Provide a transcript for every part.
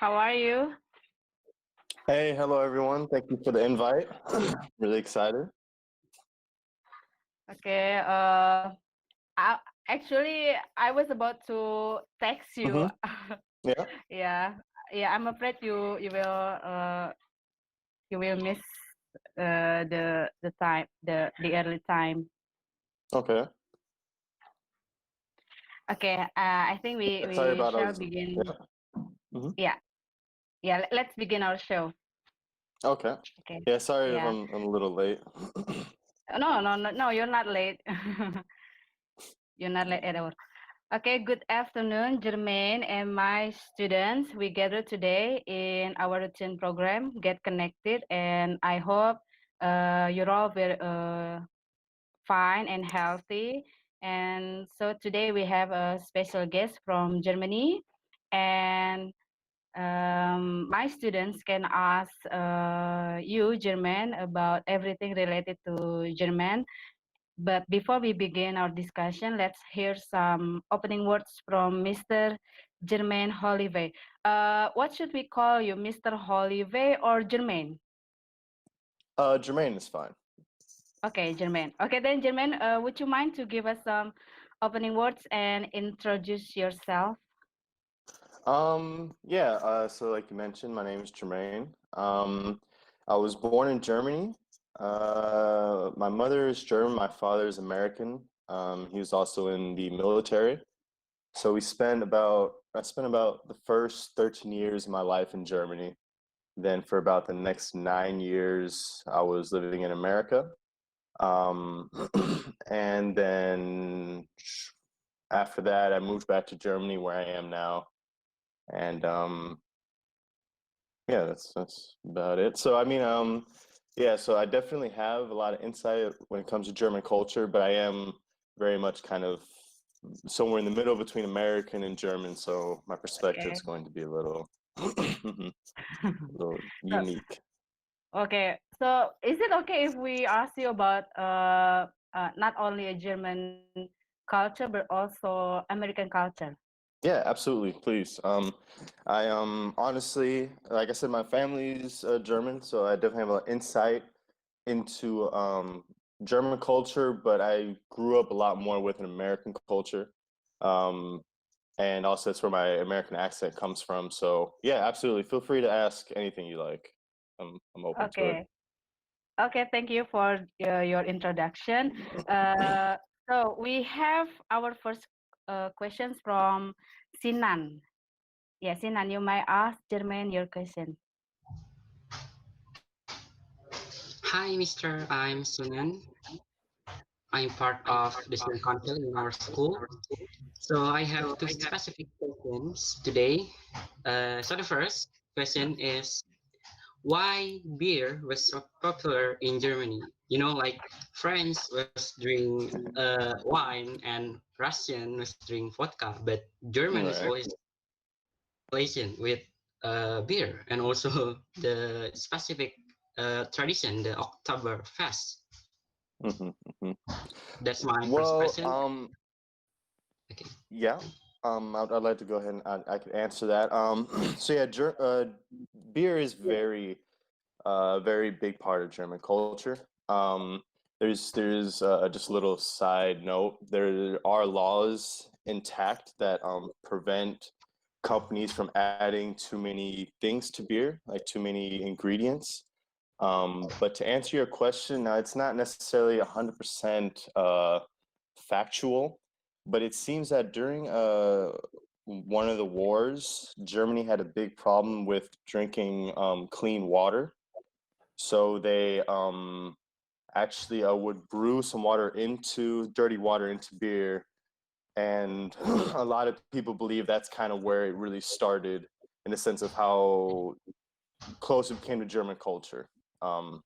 How are you? Hey, hello everyone. Thank you for the invite. Really excited. Okay. I, actually, I was about to text you. Mm-hmm. Yeah. Yeah, yeah. I'm afraid you will miss the time the early time. Okay. Okay. I think Sorry we about shall us. begin. Yeah. Mm-hmm. Yeah, yeah. Let's begin our show. Okay. Okay. Yeah. Sorry if Yeah. I'm a little late. No, no, no, no. You're not late. You're not late at all. Okay, good afternoon, Jermaine and my students. We gather today in our routine program, Get Connected, and I hope you're all very fine and healthy. And so today we have a special guest from Germany, and my students can ask you, German, about everything related to German. But before we begin our discussion, let's hear some opening words from Mr. Germain Holive. What should we call you, Mr. Holive or Germain? Jermaine is fine. Okay, Germain. Okay, then Germain, would you mind to give us some opening words and introduce yourself? Yeah. So like you mentioned, my name is Jermaine. I was born in Germany. My mother is German. My father is American. He was also in the military. So I spent about the first 13 years of my life in Germany. Then for about the next 9 years, I was living in America. Um, and then after that, I moved back to Germany where I am now. And yeah, that's about it. So I mean, yeah, so I definitely have a lot of insight when it comes to German culture, but I am very much kind of somewhere in the middle between American and German, so my perspective Okay. is going to be a little, a little So, unique. okay. So, is it okay if we ask you about not only a German culture but also American culture? Yeah, absolutely. Please. I honestly, like I said, my family's German, so I definitely have an insight into German culture, but I grew up a lot more with an American culture. Um, and also that's where my American accent comes from. So yeah, absolutely. Feel free to ask anything you like. I'm open to it. Okay. Okay, thank you for your introduction. Uh, so we have our first questions from Sinan. Yeah, Sinan, you might ask Jermaine your question. Hi, Mr. I'm Sunan. I'm part of the student council in our school. So I have two specific questions today. So the first question is why beer was so popular in Germany? You know, like France was drink wine and Russian was drink vodka, but German is Right. always relation with beer and also the specific tradition, the October Fest. hmm hmm That's my first Well, question. Okay. yeah. I'd like to go ahead and I could answer that. So yeah, beer is very big part of German culture. There's just a little side note. There are laws intact that prevent companies from adding too many things to beer, like too many ingredients. But to answer your question, now it's not necessarily 100% factual, but it seems that during one of the wars, Germany had a big problem with drinking clean water. So they actually would brew some water into dirty water into beer, and a lot of people believe that's kind of where it really started in the sense of how close it became to German culture. Um,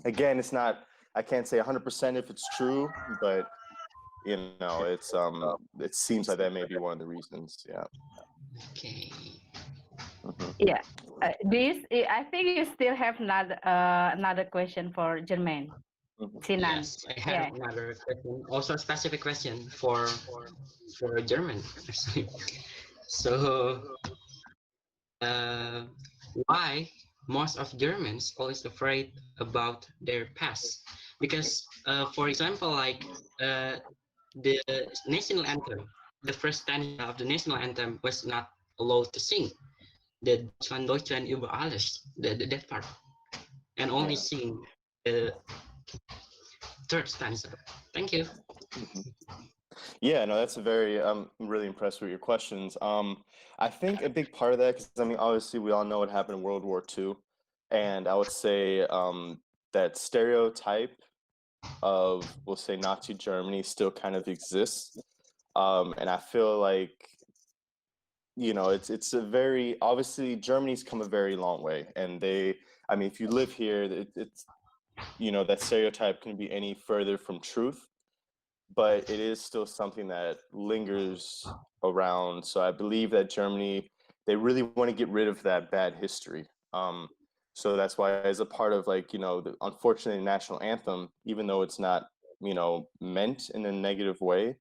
Again, it's not. I can't say 100% if it's true, but it seems like that may be one of the reasons. Yeah. Okay. hmm Yeah. I think you still have another question for Jermaine. hmm Sinan. Yes, I have Yeah. another question. Also, a specific question for German. Actually. So uh, why most of Germans always afraid about their past. Because, for example, like the national anthem, the first stanza of the national anthem was not allowed to sing. The Deutschland, Deutschland über alles, that part, and only Yeah. sing the third stanza. Thank you. Mhm. Yeah, no, that's a very, I'm really impressed with your questions. I think a big part of that, because I mean, obviously we all know what happened in World War II, and I would say that stereotype of, we'll say, Nazi Germany still kind of exists. And I feel like, you know, it's a very, obviously Germany's come a very long way, and they, I mean, if you live here, it's, you know, that stereotype can be any further from truth, but it is still something that lingers around. So I believe that Germany, they really want to get rid of that bad history. So that's why, as a part of, like, you know, the unfortunately national anthem, even though it's not, you know, meant in a negative way,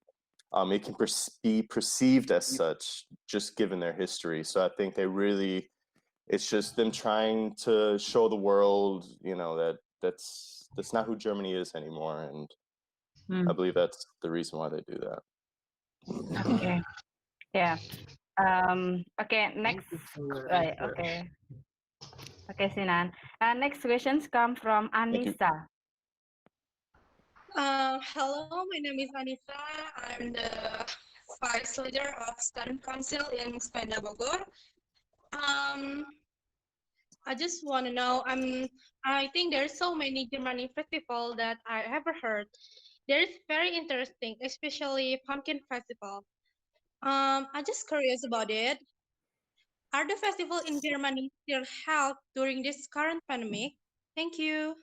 it can be perceived as such just given their history. So I think they really, it's just them trying to show the world, you know, that that's not who Germany is anymore, and I Mm, believe that's the reason why they do that. okay. Yeah. Okay. Thank Next. you for your Right. answer. Okay. Okay, Sinan. Next questions come from Thank you. Anissa. Hello, my name is Anissa. I'm the vice leader of student council in Spenda Bogor. Um, I just want to know. I think there's so many Germany festival that I ever heard. There's very interesting, especially pumpkin festival. I'm just curious about it. Are the festival in Germany still held during this current pandemic? Thank you.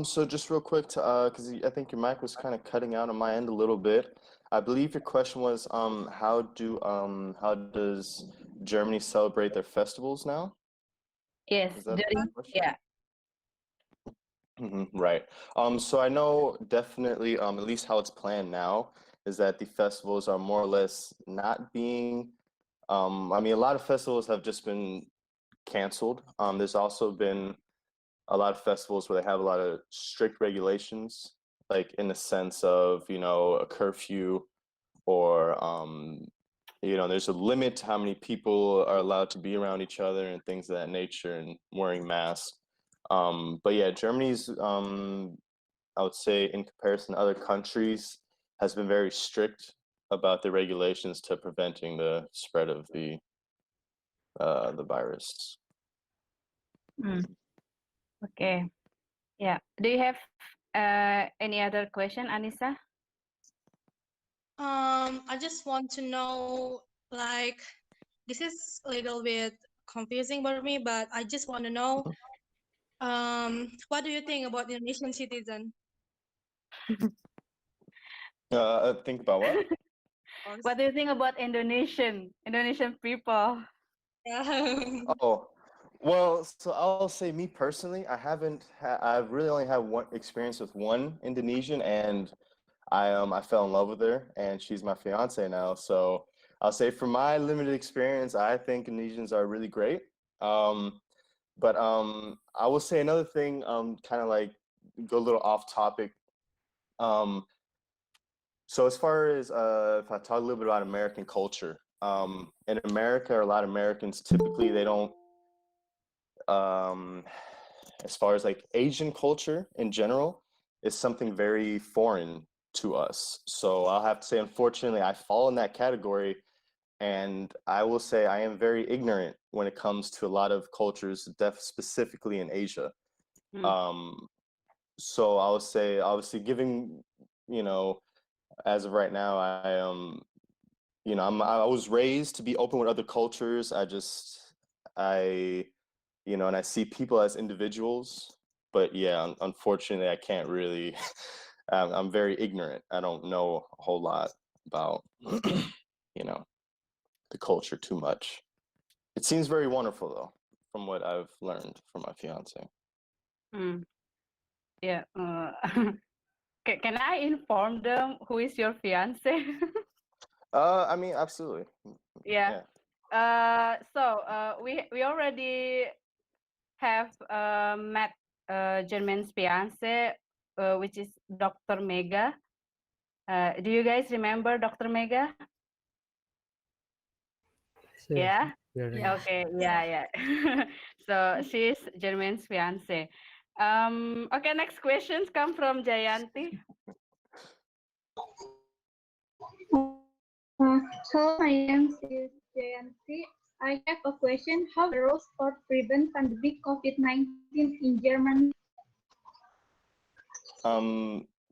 So just real quick to because I think your mic was kind of cutting out on my end a little bit. I believe your question was how does Germany celebrate their festivals now? Yes. Is that the During. question? Yeah. Right. So I know definitely at least how it's planned now is that the festivals are more or less not being I mean, a lot of festivals have just been canceled. There's also been a lot of festivals where they have a lot of strict regulations, like in the sense of, you know, a curfew or, you know, there's a limit to how many people are allowed to be around each other and things of that nature and wearing masks. But yeah, Germany's, I would say, in comparison to other countries, has been very strict about the regulations to preventing the spread of the virus. Mm, okay. Yeah. Do you have any other question, Anissa? I just want to know, like, this is a little bit confusing for me, but I just want to know, what do you think about Indonesian citizen? Think about what? Or What do you think about Indonesian people? yeah. Oh, well, so I'll say me personally, I've really only had one experience with one Indonesian, and I fell in love with her, and she's my fiance now. So I'll say from my limited experience, I think Indonesians are really great. Um, but I will say another thing, kind of like go a little off topic. Um, so as far as if I talk a little bit about American culture, in America, a lot of Americans typically they don't um, as far as like Asian culture in general is something very foreign to us. So I'll have to say, unfortunately, I fall in that category. And I will say I am very ignorant when it comes to a lot of cultures, specifically in Asia. Mm, Um, so I would say, obviously, giving, you know, as of right now, you know, I was raised to be open with other cultures. I you know, and I see people as individuals. But yeah, unfortunately, I can't really. I'm very ignorant. I don't know a whole lot about, you know, the culture too much. It seems very wonderful though, from what I've learned from my fiance. mm, yeah. Can I inform them who is your fiance? I mean, absolutely. Yeah. Yeah. We already have met German's fiance, which is Dr. Mega. Do you guys remember Dr. Mega? Yeah. Yeah. Okay. Yeah. So she's German's fiance. Okay. Next questions come from Jayanti. Hello, my name is Jayanti. I have a question. How the rules for prevent pandemic COVID-19 in Germany?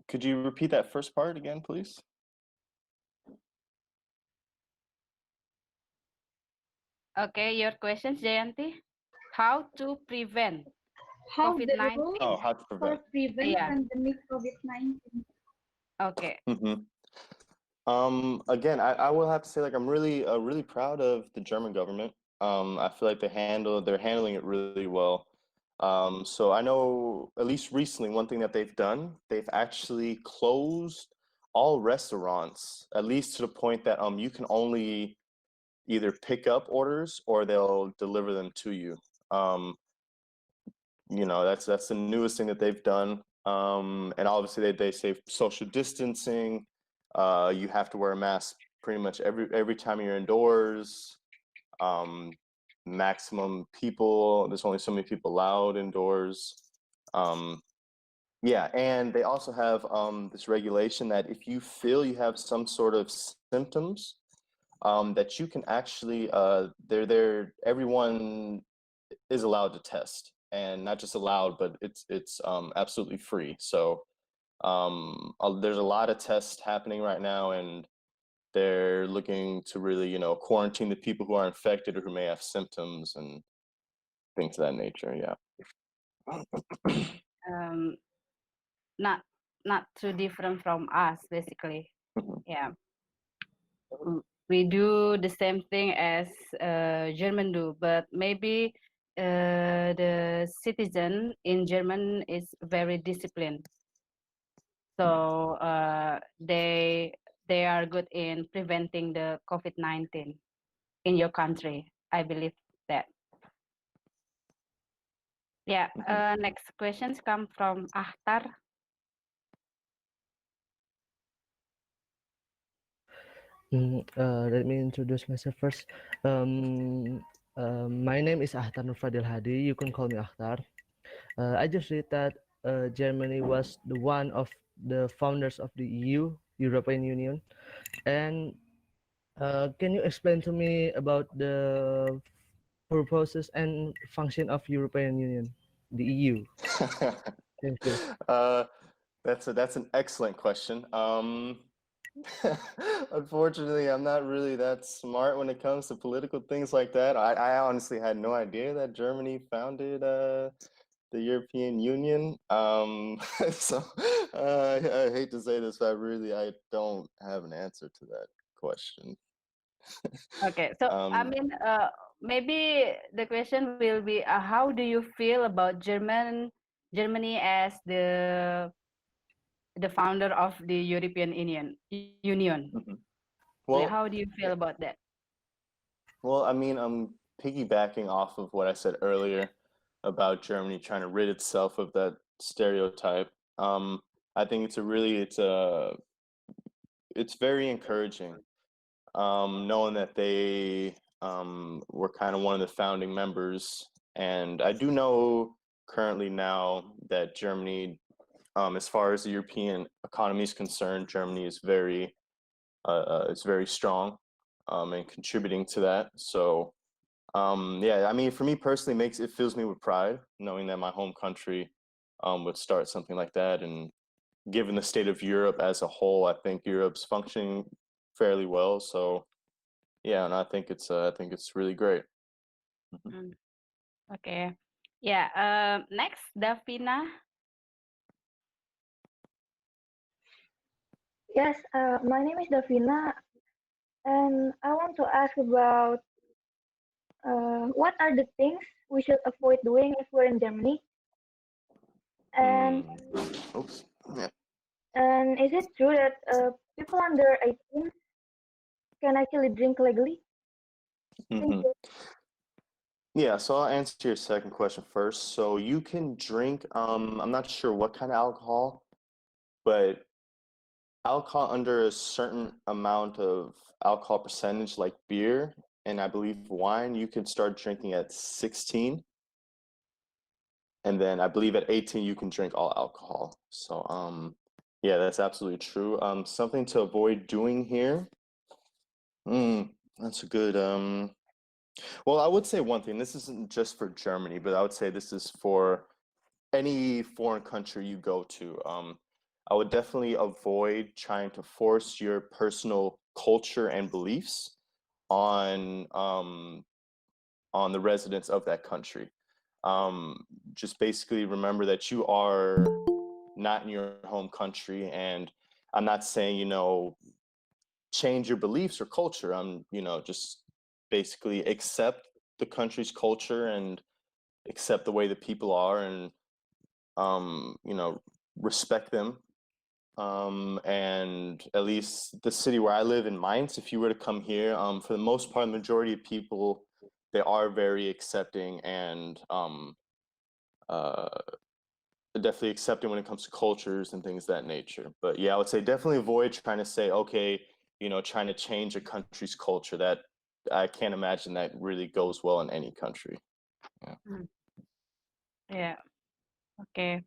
Could you repeat that first part again, please? Okay, your questions, Jayanti. How to prevent How the COVID-19? rules Oh, how to for prevent. prevent Yeah. pandemic COVID-19? Okay. Again, I will have to say, like, I'm really proud of the German government. I feel like they're handling it really well. So I know, at least recently, one thing that they've done, they've actually closed all restaurants, at least to the point that you can only either pick up orders or they'll deliver them to you. That's the newest thing that they've done. And obviously they say social distancing. You have to wear a mask pretty much every time you're indoors. Maximum people. There's only so many people allowed indoors. Yeah, and they also have this regulation that if you feel you have some sort of symptoms, that you can actually everyone is allowed to test, and not just allowed, but it's absolutely free. So there's a lot of tests happening right now, and they're looking to really quarantine the people who are infected or who may have symptoms and things of that nature. Yeah. Not too different from us, basically. Yeah. We do the same thing as German do, but maybe the citizen in German is very disciplined. So they are good in preventing the COVID-19 in your country. I believe that. Yeah. Next questions come from Ahtar. Let me introduce myself first. My name is Ahtar Nurfadil Hadi. You can call me Ahtar. I just read that Germany was the one of the founders of the EU, European Union. And can you explain to me about the purposes and function of European Union, the EU? Thank you. That's an excellent question. Unfortunately, I'm not really that smart when it comes to political things like that. I honestly had no idea that Germany founded the European Union. So I hate to say this, but I don't have an answer to that question. Okay, so I mean, maybe the question will be, how do you feel about Germany as the founder of the European Union? Well, How do you feel about that? Well, I mean, I'm piggybacking off of what I said earlier about Germany trying to rid itself of that stereotype. I think it's very encouraging, knowing that they were kind of one of the founding members. And I do know currently now that Germany, as far as the European economy is concerned, Germany is very strong, and contributing to that. So yeah, I mean, for me personally, it fills me with pride knowing that my home country would start something like that. And given the state of Europe as a whole, I think Europe's functioning fairly well. So yeah, and I think it's really great. Okay, yeah. Next, Davina. Yes, my name is Davina, and I want to ask about what are the things we should avoid doing if we're in Germany? And Oops. Yeah. and is it true that people under 18 can actually drink legally? Mhm. Yeah, so I'll answer your second question first. So you can drink, I'm not sure what kind of alcohol, but alcohol under a certain amount of alcohol percentage, like beer and I believe wine, you can start drinking at 16. And then I believe at 18 you can drink all alcohol. So yeah, that's absolutely true. Something to avoid doing here. That's a good well, I would say one thing. This isn't just for Germany, but I would say this is for any foreign country you go to. I would definitely avoid trying to force your personal culture and beliefs on the residents of that country. Just basically remember that you are not in your home country, and I'm not saying, change your beliefs or culture. I'm, just basically accept the country's culture and accept the way the people are, and respect them. And at least the city where I live in Mainz, if you were to come here, for the most part, the majority of people, they are very accepting and uh, definitely accepting when it comes to cultures and things of that nature. But yeah, I would say definitely avoid trying to say, okay, trying to change a country's culture. That I can't imagine that really goes well in any country. Yeah. Yeah. Okay.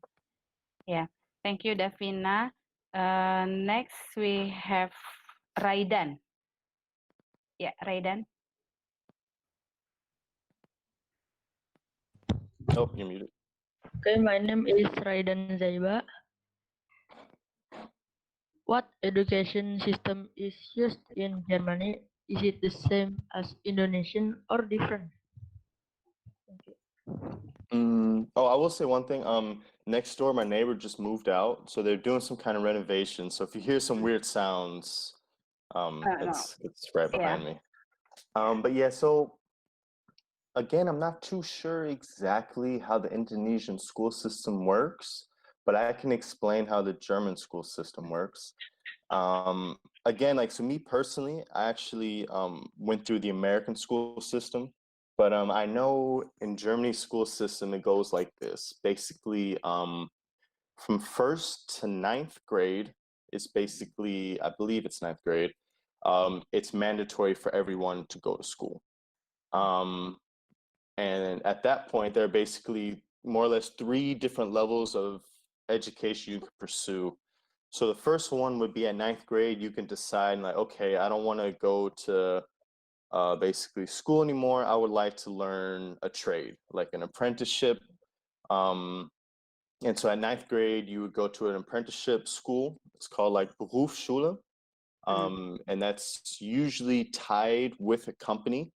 Yeah. Thank you, Davina. Next we have Raidan. Yeah, Raidan. Oh, you're muted. Okay, my name is Raidan Zaiba. What education system is used in Germany? Is it the same as Indonesian or different? Thank you. Oh, I will say one thing. Next door, my neighbor just moved out, so they're doing some kind of renovation. So if you hear some weird sounds, No. it's right Yeah. behind me. But yeah, so again, I'm not too sure exactly how the Indonesian school system works, but I can explain how the German school system works. Again, like, so me personally, I actually went through the American school system, but I know in Germany's school system, it goes like this. Basically, from first to ninth grade, it's basically, I believe it's ninth grade, it's mandatory for everyone to go to school. And at that point, there are basically more or less three different levels of education you could pursue. So the first one would be at ninth grade, you can decide, like, okay, I don't want to go to basically school anymore. I would like to learn a trade, like an apprenticeship. And so at ninth grade, you would go to an apprenticeship school. It's called like Berufsschule. And that's usually tied with a company.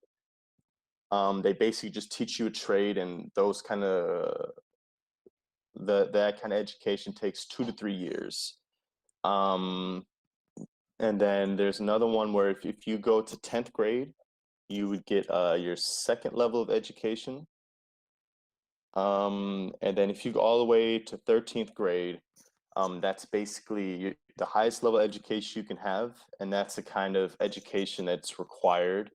They basically just teach you a trade, and those kind of that kind of education takes 2 to 3 years. And then there's another one where if you go to 10th grade, you would get your second level of education. And then if you go all the way to 13th grade, that's basically the highest level education you can have, and that's the kind of education that's required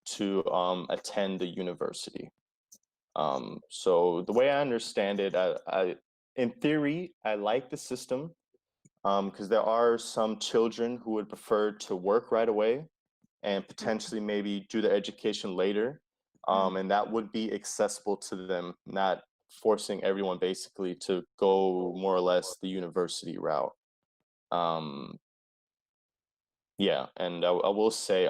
to attend the university. So the way I understand it, I in theory, I like the system because there are some children who would prefer to work right away and potentially maybe do their education later. And that would be accessible to them, not forcing everyone basically to go more or less the university route. Yeah, and I will say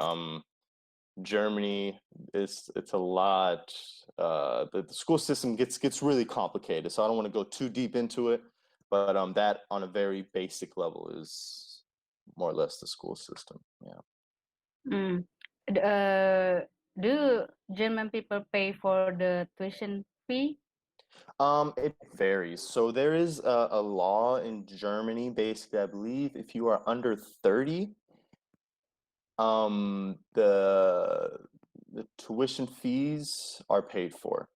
Germany it's a lot the school system gets really complicated, so I don't want to go too deep into it, but that on a very basic level is more or less the school system. Yeah. Mm. Uh, do German people pay for the tuition fee? It varies. So there is a law in Germany, basically, I believe if you are under 30, the tuition fees are paid for.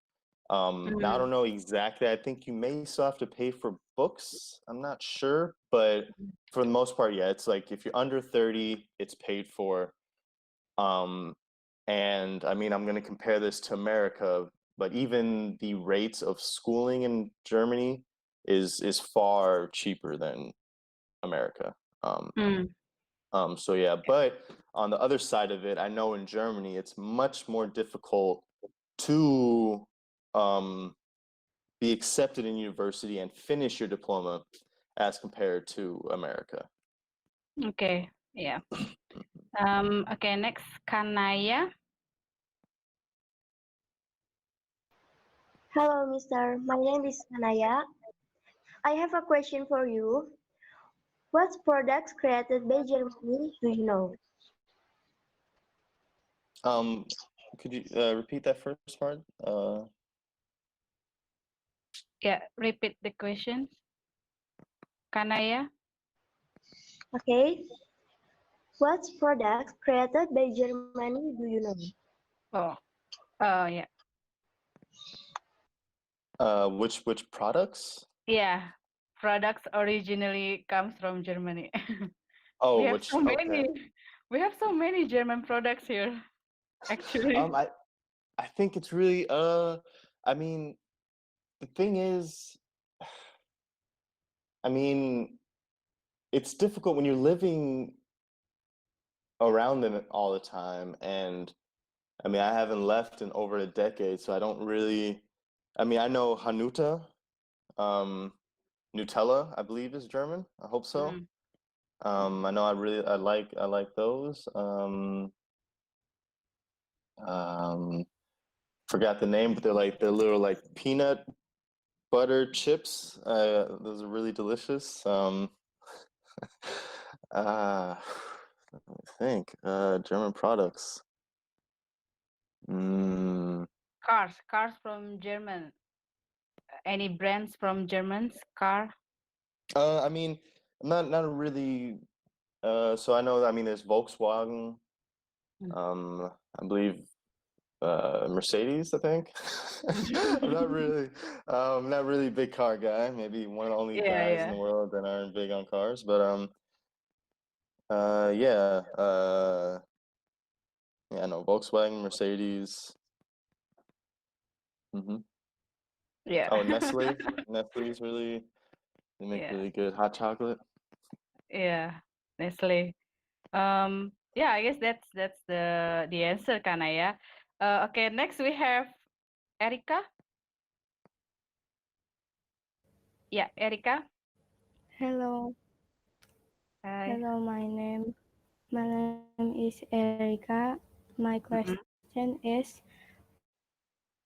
Now I don't know exactly. I think you may still have to pay for books. I'm not sure, but for the most part, yeah, it's like if you're under 30, it's paid for. Um, And I mean, I'm going to compare this to America, but even the rates of schooling in Germany is far cheaper than America. So yeah, but on the other side of it, I know in Germany it's much more difficult to be accepted in university and finish your diploma as compared to America. Okay, yeah. Okay, next, Kanaya. Hello, mister. My name is Anaya. I have a question for you. What products created by Germany do you know? Could you repeat that first part? Yeah, repeat the questions. Kanaya. Okay. What products created by Germany do you know? Oh, yeah. Which products? Yeah, products originally comes from Germany. Oh, We have which so okay. many. We have so many German products here, actually. I think it's really I mean, the thing is, I mean, it's difficult when you're living around them all the time, and I mean, I haven't left in over a decade, so I don't really. I mean, I know Hanuta, Nutella, I believe is German. I hope so. Mm. I know I like those. Forgot the name, but they're little like peanut butter chips. Those are really delicious. Let me think. German products. Mm, Cars from German. Any brands from German's car? I mean, not really. So I know. I mean, there's Volkswagen. Mm. I believe Mercedes. I think. I'm not really a big car guy. Maybe one of the only Yeah, guys in yeah. the world that aren't big on cars. But yeah. Yeah, no, Volkswagen, Mercedes. Yeah. Oh, Nestle. Nestle's really, they make Yeah, really good hot chocolate. yeah. Nestle. Yeah, I guess that's the answer, Kanaya. Okay, next we have Erika. Yeah, Erika. Hello, Hi. hello. My name is Erika. My Mhm. question is,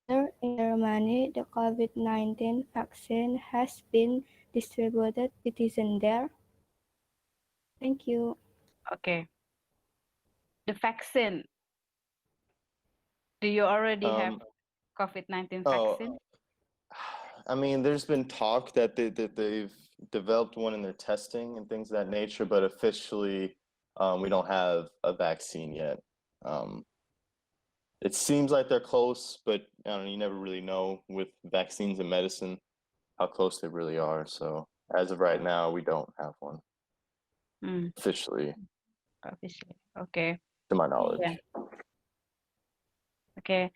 whether in Germany the COVID-19 vaccine has been distributed citizen there? Thank you. Okay. The vaccine. Do you already have Um, COVID-19 oh, vaccine? I mean, there's been talk that they've developed one in their testing and things of that nature, but officially, we don't have a vaccine yet. Um, it seems like they're close, but I don't know, you never really know with vaccines and medicine how close they really are. So as of right now, we don't have one Mm, officially, officially. Okay. to my Yeah. knowledge. Okay.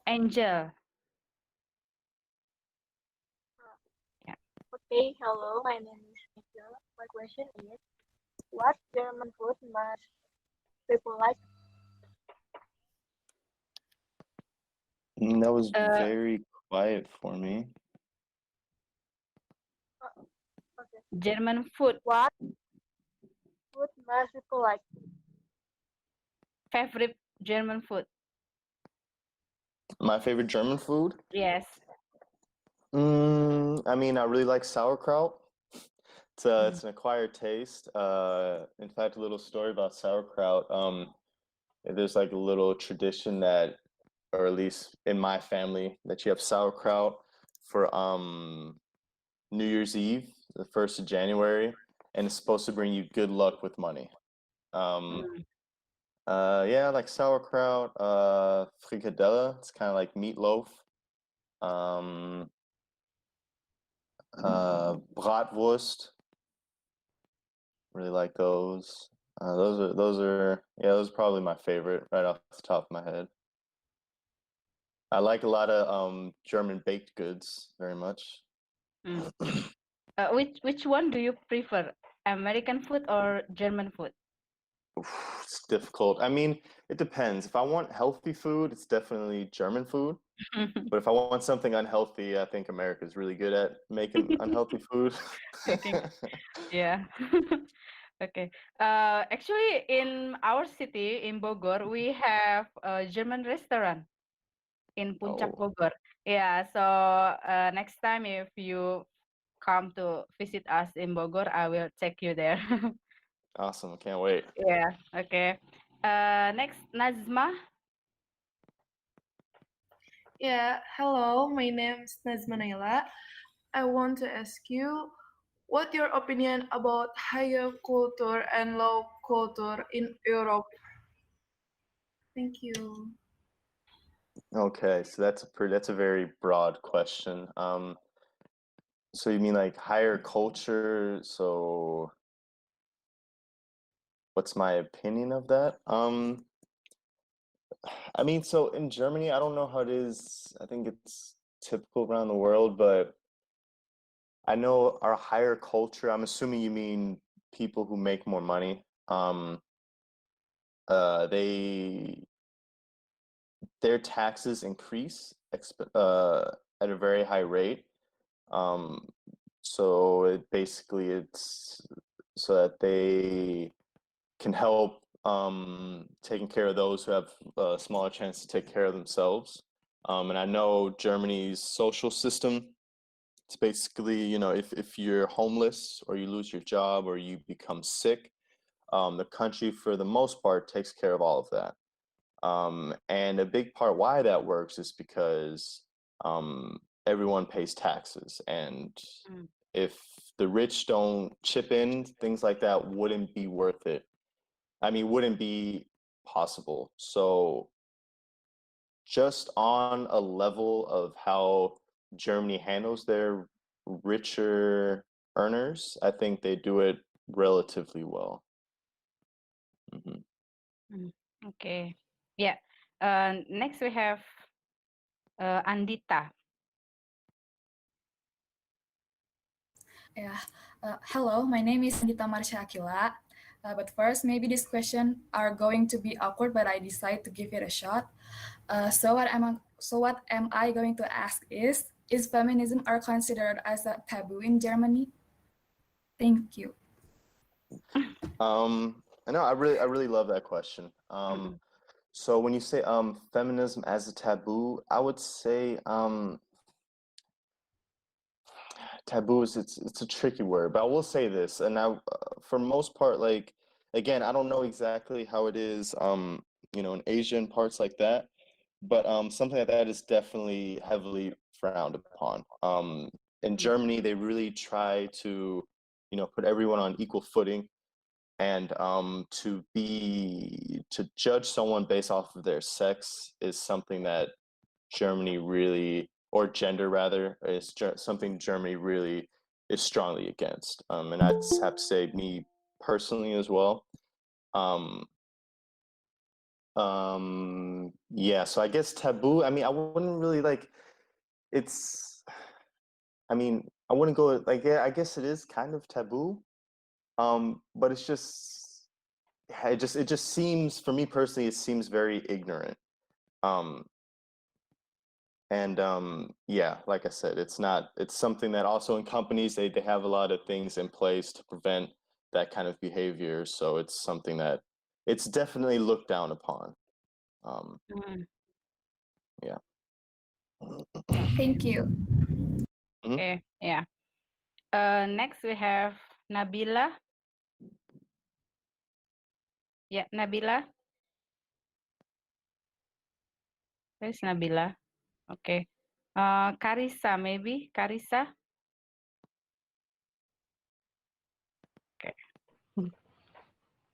Angel. Yeah. Okay, hello, my name is Michael. My question is, what German food must people like? That was Uh, very quiet for me. Okay, German food. what food must people like? Favorite German food. My favorite German food? Yes. I mean, I really like sauerkraut. Mm. It's an acquired taste. In fact, a little story about sauerkraut. There's like a little tradition that, or at least in my family, that you have sauerkraut for New Year's Eve, the 1st of January, and it's supposed to bring you good luck with money. Um, Mm. yeah, I like sauerkraut, frikadelle. It's kind of like meatloaf. Um, Bratwurst. Really like those. those are probably my favorite right off the top of my head. I like a lot of German baked goods very much. Mm. Which one do you prefer? American food or German food? It's difficult. I mean, it depends. If I want healthy food, it's definitely German food. But if I want something unhealthy, I think America's really good at making unhealthy food. Yeah. Okay. Actually, in our city, in Bogor, we have a German restaurant in Puncak Oh, Bogor. Yeah. So next time, if you come to visit us in Bogor, I will take you there. awesome. Can't wait. Yeah. Okay. Next, Nazma. Yeah, hello, my name is Nazma Naila. I want to ask you what your opinion about higher culture and low culture in Europe. Thank you. Okay, so that's a very broad question. So you mean like higher culture? So what's my opinion of that? I mean, so in Germany, I don't know how it is. I think it's typical around the world, but I know our higher culture, I'm assuming you mean people who make more money. They their taxes increase at a very high rate. Um, so it's so that they can help taking care of those who have a smaller chance to take care of themselves. And I know Germany's social system, it's basically, you know, if you're homeless or you lose your job or you become sick, the country for the most part takes care of all of that. And a big part why that works is because everyone pays taxes. And Mm. if the rich don't chip in, things like that wouldn't be worth it. I mean, wouldn't be possible. So just on a level of how Germany handles their richer earners, I think they do it relatively well. Mhm. Mm. Okay. Yeah. Next we have Andita. Yeah. Hello, my name is Andita Marsha Akila. But first, maybe this question are going to be awkward, but I decide to give it a shot. So what am I going to ask is feminism are considered as a taboo in Germany? Thank you. I know I really love that question. So when you say feminism as a taboo, I would say taboo is it's a tricky word, but I will say this, and for most part, like again, I don't know exactly how it is, you know, in Asian parts like that, but something like that is definitely heavily frowned upon. In Germany, they really try to, you know, put everyone on equal footing, and to judge someone based off of their sex is something that Germany really, or gender rather, is something Germany really is strongly against. And I'd have to say me personally as well. Um, yeah, so I guess taboo, I mean, I wouldn't really like, it's, I mean, I wouldn't go like, yeah, I guess it is kind of taboo. But it's just, it just seems, for me personally, it seems very ignorant. Um, And yeah, like I said, it's something that also in companies, they have a lot of things in place to prevent that kind of behavior. So it's something that it's definitely looked down upon. Mm. Yeah. Thank you. Mhm. Okay. Yeah. Next we have Nabila. Yeah, Nabila. Where's Nabila? Okay. Carissa, maybe Carissa. Okay.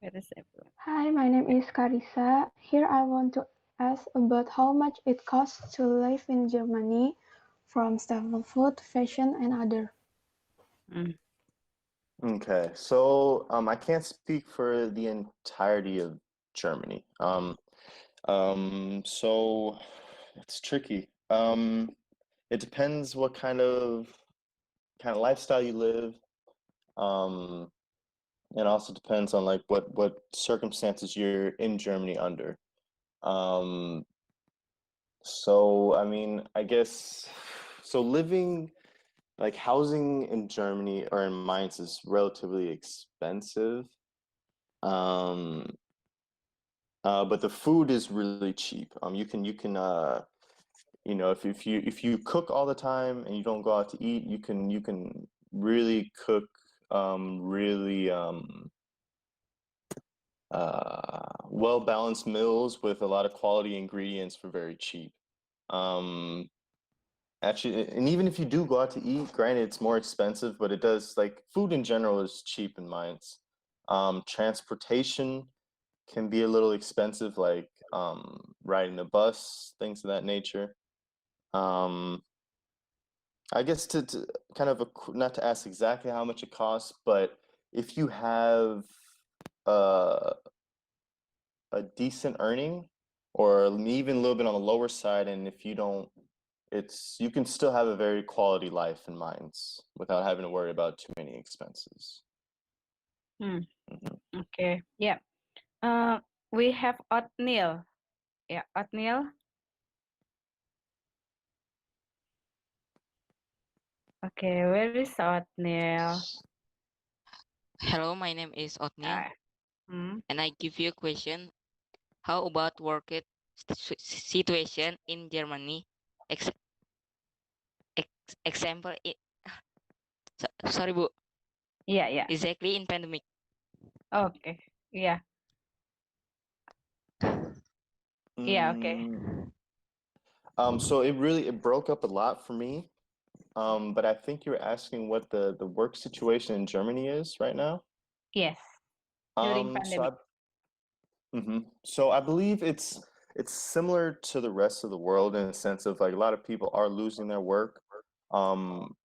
Where is everyone? Hi, my name is Carissa. Here I want to ask about how much it costs to live in Germany, from staple food, fashion, and other. Mm. Okay, so I can't speak for the entirety of Germany. So it's tricky. It depends what kind of lifestyle you live. Um, it also depends on like what circumstances you're in Germany under. Um, so I mean, I guess so living like housing in Germany or in Mainz is relatively expensive. Um, but the food is really cheap. If you cook all the time and you don't go out to eat, you can really cook really well balanced meals with a lot of quality ingredients for very cheap. Um, Actually, and even if you do go out to eat, granted it's more expensive, but it does like food in general is cheap in Mainz. Transportation can be a little expensive, like riding the bus, things of that nature. Um, I guess to kind of not to ask exactly how much it costs, but if you have uh, a decent earning, or even a little bit on the lower side, and if you don't, you can still have a very quality life in Mainz without having to worry about too many expenses. Hmm. Mhm. Okay. Yeah. Uh, we have Oatmeal. Yeah, Oatmeal. Okay, where is Oatmeal? Hello, my name is Otniel, Hmm. and I give you a question. How about market situation in Germany? Ex example, sorry, Bu. Yeah, yeah. Exactly in pandemic. Okay. Yeah. Yeah, okay. So it broke up a lot for me. But I think you were asking what the work situation in Germany is right now. Yes, during Um, so I pandemic. so I believe it's similar to the rest of the world in a sense of like a lot of people are losing their work. Um,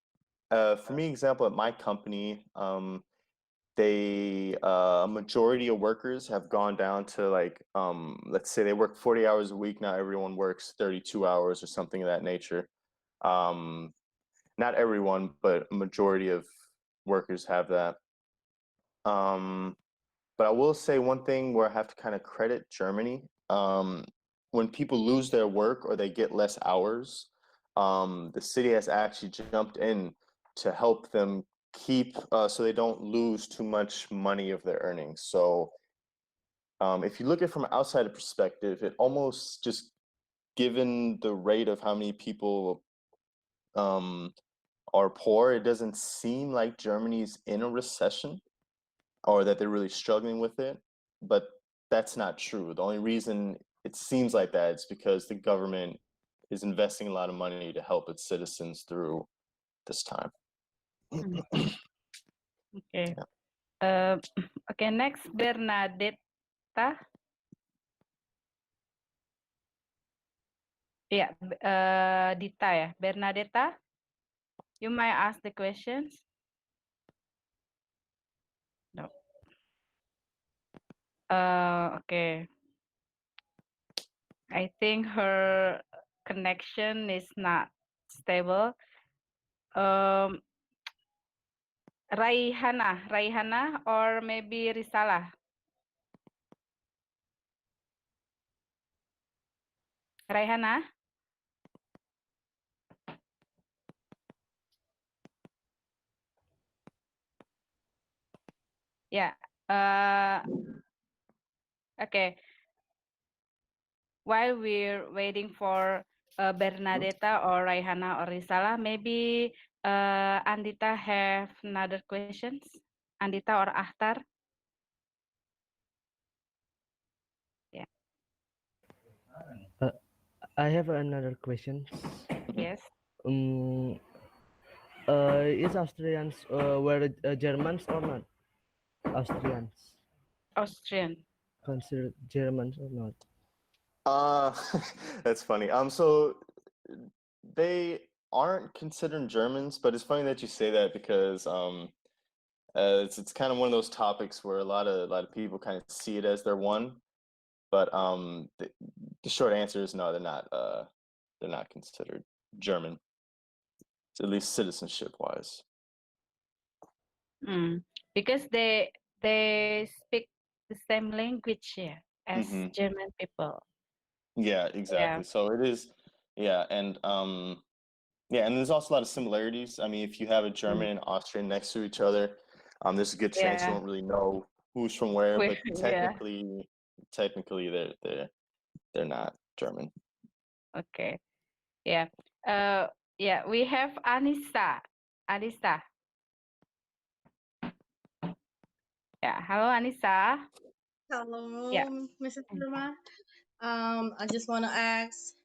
for me, example, at my company, a majority of workers have gone down to like let's say they work 40 hours a week. Now everyone works 32 hours or something of that nature. Um, Not everyone, but a majority of workers have that. Um, but I will say one thing where I have to kind of credit Germany. When people lose their work or they get less hours, the city has actually jumped in to help them keep so they don't lose too much money of their earnings. So if you look at it from an outsider perspective, it almost just given the rate of how many people um, are poor, it doesn't seem like Germany's in a recession or that they're really struggling with it. But that's not true. The only reason it seems like that is because the government is investing a lot of money to help its citizens through this time. Hmm. Okay. Yeah. Okay, next Bernadetta. Yeah, Dita ya. Bernadetta, you might ask the questions. No. Okay. I think her connection is not stable. Um, Raihana, or maybe Risalah. Raihana? Yeah. Okay. While we're waiting for Bernadetta or Raihana or Risalah, maybe Andita have another questions? Andita or Ahtar? Yeah. I have another question. Yes. Is Austrians were Germans or not? Austrians Austrian. considered Germans or not? Uh, that's funny. So they aren't considered Germans, but it's funny that you say that because It's kind of one of those topics where a lot of people kind of see it as their one, but the short answer is no, they're not considered German, at least citizenship wise. Because they speak the same language here as German people. Yeah, exactly. So it is, yeah, and yeah, and there's also a lot of similarities. I mean, if you have a German and Austrian next to each other, there's a good chance you won't really know who's from where, but technically they're not German. Okay. Yeah. Yeah, we have Anissa. Anissa. Yeah. Hello, Anissa. Hello, Yeah. Mrs. Burma. I just want to ask,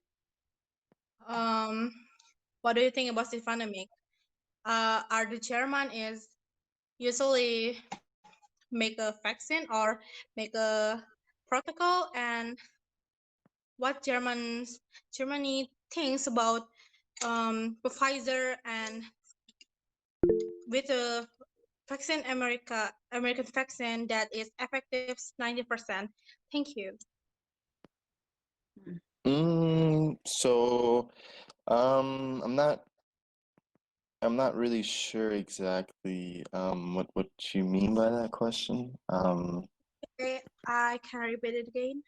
what do you think about the pandemic? Are the German is usually make a vaccine or make a protocol, and what Germany thinks about Pfizer and with a vaccine American vaccine that is effective 90%. Thank you. So I'm not really sure exactly what you mean by that question. Okay, I can repeat it again.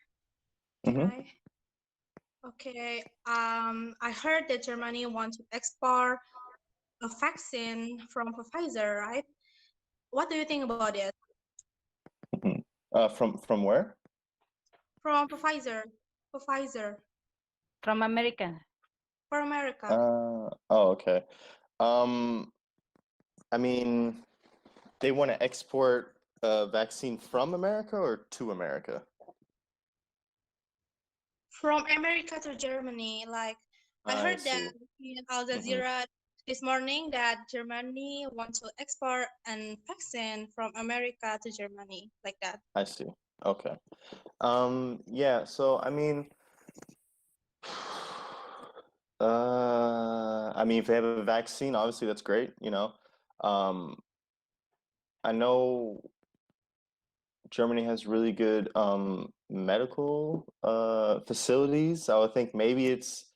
Okay. I heard that Germany wants to export a vaccine from Pfizer, right? What do you think about it? From where? From Pfizer. From America. For America. Oh, okay. I mean, they want to export a vaccine from America or to America? From America to Germany. Like, I heard that in Al Jazeera this morning that Germany wants to export a vaccine from America to Germany, like that. I see. Okay. Yeah, so I mean, if they have a vaccine, obviously that's great, you know. I know Germany has really good medical facilities. I would think maybe it's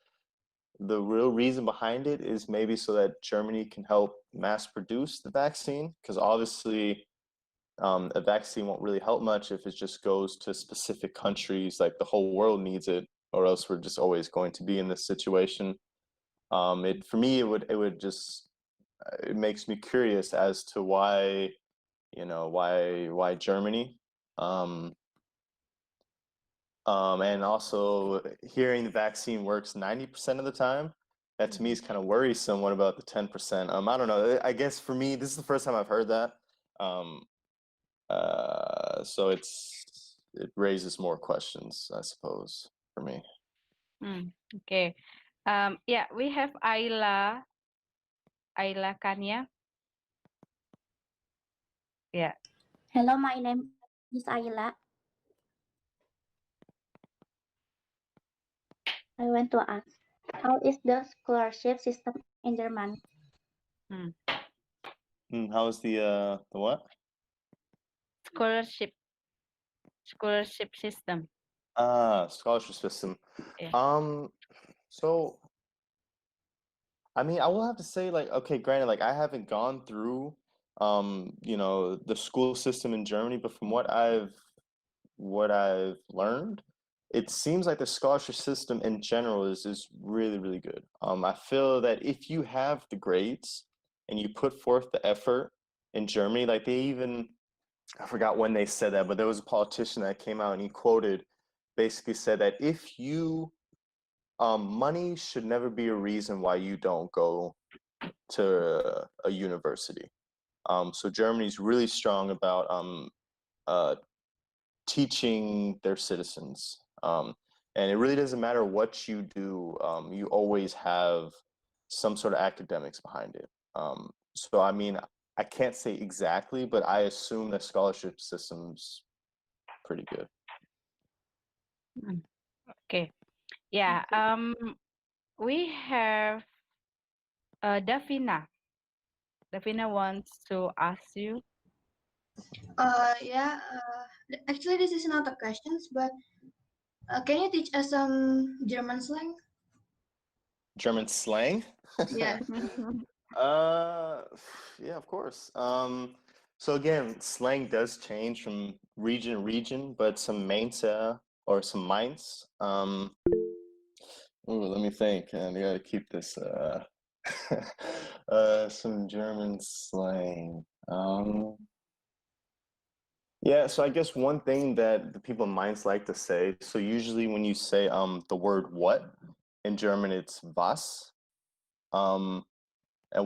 the real reason behind it is maybe so that Germany can help mass produce the vaccine, because obviously a vaccine won't really help much if it just goes to specific countries. Like the whole world needs it, or else we're just always going to be in this situation. For me, it makes me curious as to why, why Germany. And also hearing the vaccine works 90% of the time, that to me is kind of worrisome. What about the 10%? I don't know. I guess for me, this is the first time I've heard that. So it raises more questions, I suppose, for me. Okay. Yeah, we have Ayla Kania. Yeah. Hello, my name is Ayla. I want to ask, how is the scholarship system in Germany? How is the what? Scholarship system. Scholarship system. Yeah. So I mean, I will have to say, like, okay, granted, like I haven't gone through the school system in Germany, but from what I've learned, it seems like the scholarship system in general is really, really good. I feel that if you have the grades and you put forth the effort in Germany, like I forgot when they said that, but there was a politician that came out and he basically said that if you money should never be a reason why you don't go to a university. So Germany's really strong about teaching their citizens. And it really doesn't matter what you do, you always have some sort of academics behind it. So, I mean, I can't say exactly, but I assume the scholarship system's pretty good. Okay. Yeah. We have Davina. Davina wants to ask you. Yeah. Actually, this is not a question, but can you teach us some German slang? German slang? Yeah. Yeah, of course. So again, slang does change from region to region, but some Mainzer or some Mainz. Ooh, let me think. And I gotta keep this. Some German slang. Yeah, so I guess one thing that the people in Mainz like to say. So usually when you say the word what in German, it's was. And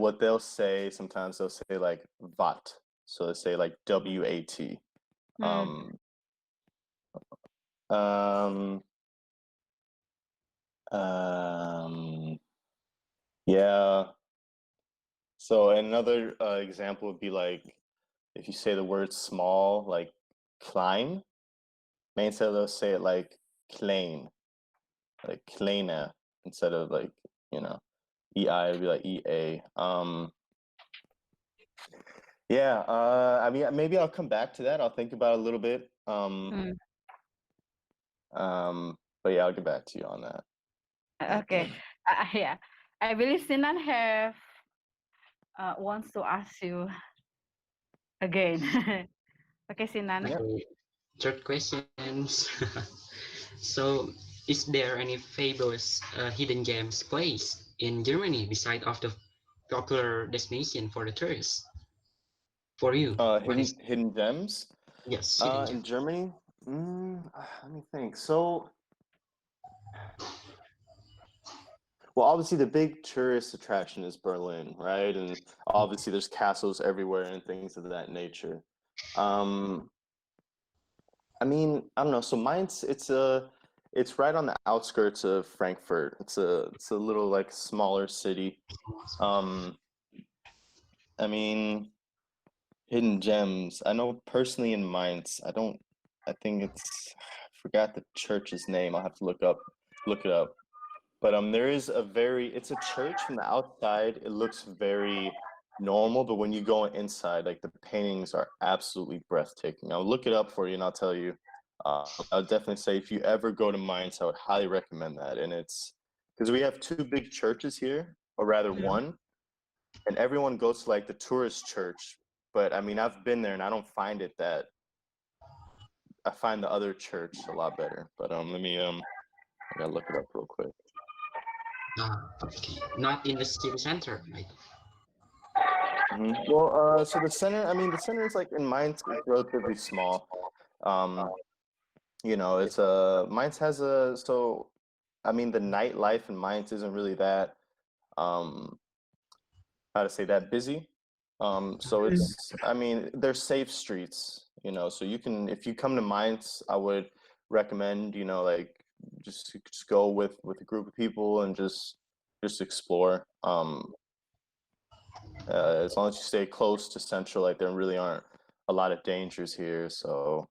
what they'll say sometimes they'll say like wat. So they say like WAT. Um, um, yeah. So another example would be like if you say the word small, like klein, instead they'll say it like klein, like kleiner, instead of like, you know, EI would be like EA. Yeah, I mean, maybe I'll come back to that. I'll think about it a little bit. But yeah, I'll get back to you on that. Okay. Yeah. I believe Sinan have wants to ask you again. Okay, Sinan. Okay, third questions. So, is there any famous hidden gems place in Germany beside of the popular destination for the tourists? For you, what is? Hidden gems. Yes, hidden In gems. Germany. Let me think. So, well, obviously the big tourist attraction is Berlin, right? And obviously there's castles everywhere and things of that nature. I mean, I don't know. So Mainz, it's right on the outskirts of Frankfurt. It's a little like smaller city. Um, I mean, hidden gems. I know personally in Mainz, I think I forgot the church's name. I'll have to look it up. But there is it's a church from the outside. It looks very normal, but when you go inside, like the paintings are absolutely breathtaking. I'll look it up for you and I'll tell you. I'll definitely say if you ever go to Mainz, I would highly recommend that. And it's because we have two big churches here, or rather one, and everyone goes to like the tourist church. But I mean, I've been there and I don't find it that. I find the other church a lot better. But let me I gotta look it up real quick. Okay. Not in the city center, right? Well, so the center, I mean, the center is like in Mainz, it's relatively small. You know, it's Mainz has so I mean, the nightlife in Mainz isn't really that um how to say that busy. So it's I mean, they're safe streets, you know, so you can if you come to Mainz, I would recommend, you know, like just go with a group of people and just explore. As long as you stay close to central, like there really aren't a lot of dangers here. So,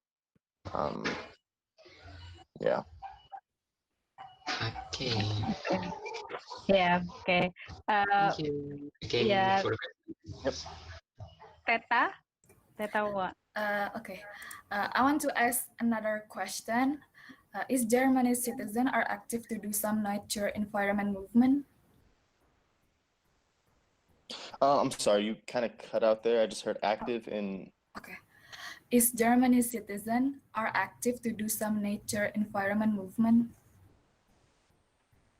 yeah. Okay. Yeah. Okay. Thank you again Yeah. for the Teta. Teta what? Okay. I want to ask another question. Is Germany's citizen are active to do some nature environment movement? I'm sorry, you kind of cut out there. I just heard active in. Okay. Is Germany's citizen are active to do some nature environment movement?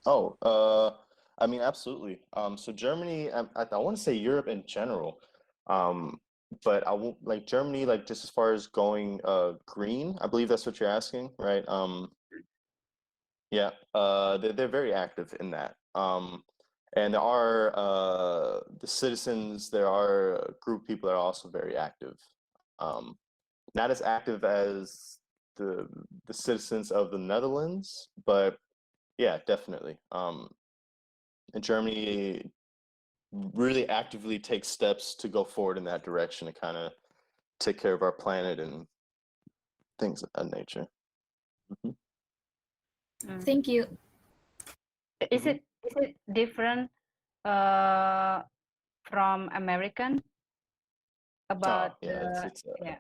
Oh, I mean, absolutely. So Germany, I want to say Europe in general, but I won't like Germany, like just as far as going green. I believe that's what you're asking, right? Yeah, they're very active in that. And there are the citizens, there are a group of people that are also very active. Um, Not as active as the citizens of the Netherlands, but yeah, definitely. And Germany really actively takes steps to go forward in that direction to kind of take care of our planet and things of that nature. Thank you. Is it different from American? about yeah, the it's yeah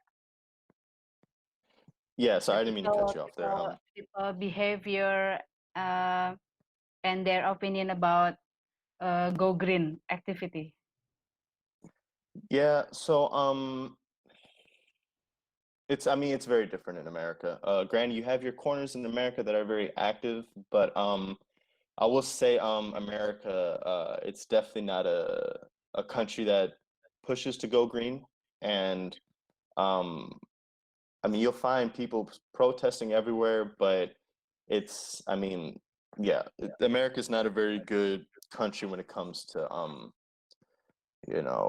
yeah. the Sorry, I didn't mean to cut you off there. people behavior and their opinion about go green activity. Yeah, so I mean it's very different in America. Granted, you have your corners in America that are very active, but I will say America it's definitely not a country that pushes to go green, and um I mean you'll find people protesting everywhere, but I mean yeah, America's not a very good country when it comes to you know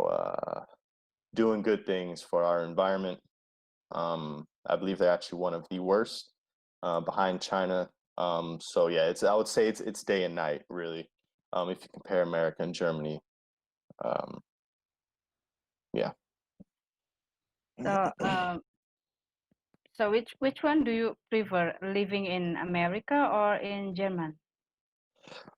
doing good things for our environment. I believe they're actually one of the worst, behind China. So yeah, I would say it's day and night really. If you compare America and Germany, um, yeah. So so which one do you prefer, living in America or in German?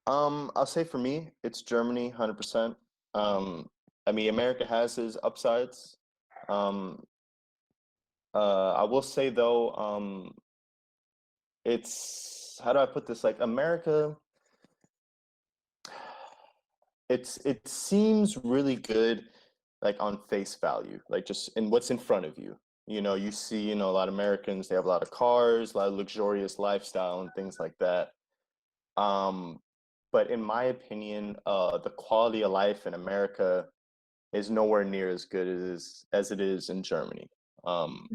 I'll say for me, it's Germany, 100%. I mean, America has its upsides. Um, I will say though, it's how do I put this? Like America, it seems really good, like on face value, like just in what's in front of you. You know, you see, a lot of Americans, they have a lot of cars, a lot of luxurious lifestyle and things like that. Um, but in my opinion, the quality of life in America is nowhere near as good as it is in Germany. Um,